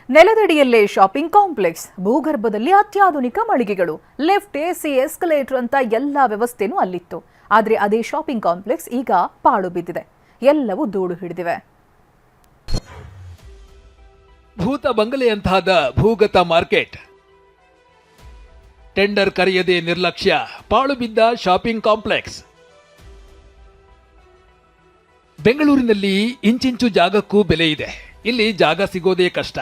ನೆಲದಡಿಯಲ್ಲೇ shopping complex, ಭೂಗರ್ಭದಲ್ಲಿ ಅತ್ಯಾಧುನಿಕ ಮಳಿಗೆಗಳು, lift, AC, escalator ಅಂತ ಎಲ್ಲಾ ವ್ಯವಸ್ಥೆನೂ ಅಲ್ಲಿತ್ತು. ಆದ್ರೆ ಅದೇ ಶಾಪಿಂಗ್ ಕಾಂಪ್ಲೆಕ್ಸ್ ಈಗ ಪಾಳು ಬಿದ್ದಿದೆ. ಎಲ್ಲವೂ ಧೂಳು ಹಿಡಿದಿವೆ. ಭೂತ ಬಂಗಲೆಯಂತಹದ ಭೂಗತ ಮಾರ್ಕೆಟ್, ಟೆಂಡರ್ ಕರೆಯದೆ ನಿರ್ಲಕ್ಷ್ಯ, ಪಾಳು ಬಿದ್ದ ಶಾಪಿಂಗ್ ಕಾಂಪ್ಲೆಕ್ಸ್. ಬೆಂಗಳೂರಿನಲ್ಲಿ ಇಂಚಿಂಚು ಜಾಗಕ್ಕೂ ಬೆಲೆ ಇದೆ. ಇಲ್ಲಿ ಜಾಗ ಸಿಗೋದೇ ಕಷ್ಟ.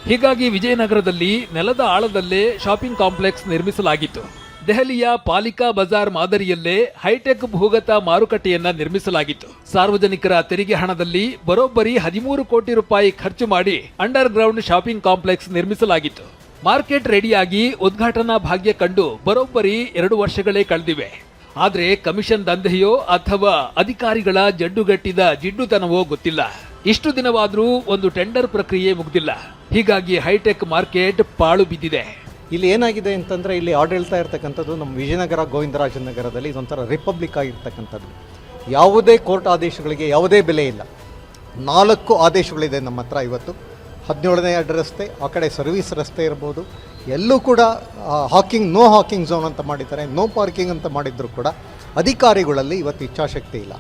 ಹೀಗಾಗಿ ವಿಜಯನಗರದಲ್ಲಿ ನೆಲದ ಆಳದಲ್ಲೇ ಶಾಪಿಂಗ್ ಕಾಂಪ್ಲೆಕ್ಸ್ ನಿರ್ಮಿಸಲಾಗಿತ್ತು. ದೆಹಲಿಯ ಪಾಲಿಕಾ ಬಜಾರ್ ಮಾದರಿಯಲ್ಲೇ ಹೈಟೆಕ್ ಭೂಗತ ಮಾರುಕಟ್ಟೆಯನ್ನ ನಿರ್ಮಿಸಲಾಗಿತ್ತು. ಸಾರ್ವಜನಿಕರ ತೆರಿಗೆ ಹಣದಲ್ಲಿ ಬರೋಬ್ಬರಿ 13 ಕೋಟಿ ರೂಪಾಯಿ ಖರ್ಚು ಮಾಡಿ ಅಂಡರ್ ಗ್ರೌಂಡ್ ಶಾಪಿಂಗ್ ಕಾಂಪ್ಲೆಕ್ಸ್ ನಿರ್ಮಿಸಲಾಗಿತ್ತು. ಮಾರ್ಕೆಟ್ ರೆಡಿಯಾಗಿ ಉದ್ಘಾಟನಾ ಭಾಗ್ಯ ಕಂಡು ಬರೋಬ್ಬರಿ 2 ವರ್ಷಗಳೇ ಕಳೆದಿವೆ. ಆದ್ರೆ ಕಮಿಷನ್ ದಂಧೆಯೋ ಅಥವಾ ಅಧಿಕಾರಿಗಳ ಜಡ್ಡುಗಟ್ಟಿದ ಜಿಡ್ಡುತನವೋ ಗೊತ್ತಿಲ್ಲ. ಇಷ್ಟು ದಿನವಾದ್ರೂ ಒಂದು ಟೆಂಡರ್ ಪ್ರಕ್ರಿಯೆ ಮುಗ್ದಿಲ್ಲ. ಹೀಗಾಗಿ ಹೈಟೆಕ್ ಮಾರ್ಕೆಟ್ ಪಾಳು ಬಿದ್ದಿದೆ. ಇಲ್ಲಿ ಏನಾಗಿದೆ ಅಂತಂದರೆ, ಇಲ್ಲಿ ಆಡಳಿತ ಇರ್ತಕ್ಕಂಥದ್ದು ನಮ್ಮ ವಿಜಯನಗರ ಗೋವಿಂದರಾಜ ನಗರದಲ್ಲಿ ಇದೊಂಥರ ರಿಪಬ್ಲಿಕ್ ಆಗಿರ್ತಕ್ಕಂಥದ್ದು. ಯಾವುದೇ ಕೋರ್ಟ್ ಆದೇಶಗಳಿಗೆ ಯಾವುದೇ ಬೆಲೆ ಇಲ್ಲ. 4 ಆದೇಶಗಳಿದೆ ನಮ್ಮ ಹತ್ರ ಇವತ್ತು. 17ನೇ ಅಡ್ಡ ರಸ್ತೆ, ಆ ಕಡೆ ಸರ್ವಿಸ್ ರಸ್ತೆ ಇರ್ಬೋದು, ಎಲ್ಲೂ ಕೂಡ ನೋ ಹಾಕಿಂಗ್ ಝೋನ್ ಅಂತ ಮಾಡಿದ್ದಾರೆ, ನೋ ಪಾರ್ಕಿಂಗ್ ಅಂತ ಮಾಡಿದ್ರು ಕೂಡ ಅಧಿಕಾರಿಗಳಲ್ಲಿ ಇವತ್ತು ಇಚ್ಛಾಶಕ್ತಿ ಇಲ್ಲ.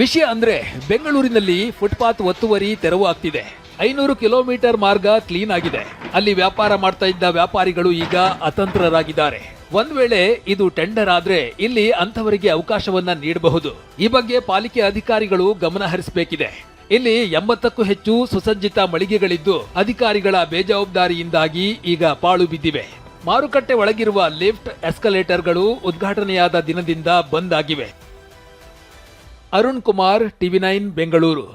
ವಿಷಯ ಅಂದ್ರೆ ಬೆಂಗಳೂರಿನಲ್ಲಿ ಫುಟ್ಪಾತ್ ಒತ್ತುವರಿ ತೆರವು ಆಗ್ತಿದೆ. 500 ಕಿಲೋಮೀಟರ್ ಮಾರ್ಗ ಕ್ಲೀನ್ ಆಗಿದೆ. ಅಲ್ಲಿ ವ್ಯಾಪಾರ ಮಾಡ್ತಾ ಇದ್ದ ವ್ಯಾಪಾರಿಗಳು ಈಗ ಅತಂತ್ರರಾಗಿದ್ದಾರೆ. ಒಂದ್ ವೇಳೆ ಇದು ಟೆಂಡರ್ ಆದ್ರೆ ಇಲ್ಲಿ ಅಂತವರಿಗೆ ಅವಕಾಶವನ್ನ ನೀಡಬಹುದು. ಈ ಬಗ್ಗೆ ಪಾಲಿಕೆ ಅಧಿಕಾರಿಗಳು ಗಮನ ಹರಿಸಬೇಕಿದೆ. ಇಲ್ಲಿ 80ಕ್ಕೂ ಹೆಚ್ಚು ಸುಸಜ್ಜಿತ ಮಳಿಗೆಗಳಿದ್ದು ಅಧಿಕಾರಿಗಳ ಬೇಜವಾಬ್ದಾರಿಯಿಂದಾಗಿ ಈಗ ಪಾಳು ಬಿದ್ದಿವೆ. ಮಾರುಕಟ್ಟೆ ಒಳಗಿರುವ ಲಿಫ್ಟ್, ಎಸ್ಕಲೇಟರ್ಗಳು ಉದ್ಘಾಟನೆಯಾದ ದಿನದಿಂದ ಬಂದ್ ಆಗಿವೆ. ಅರುಣ್ ಕುಮಾರ್, ಟಿವಿ9 ಬೆಂಗಳೂರು.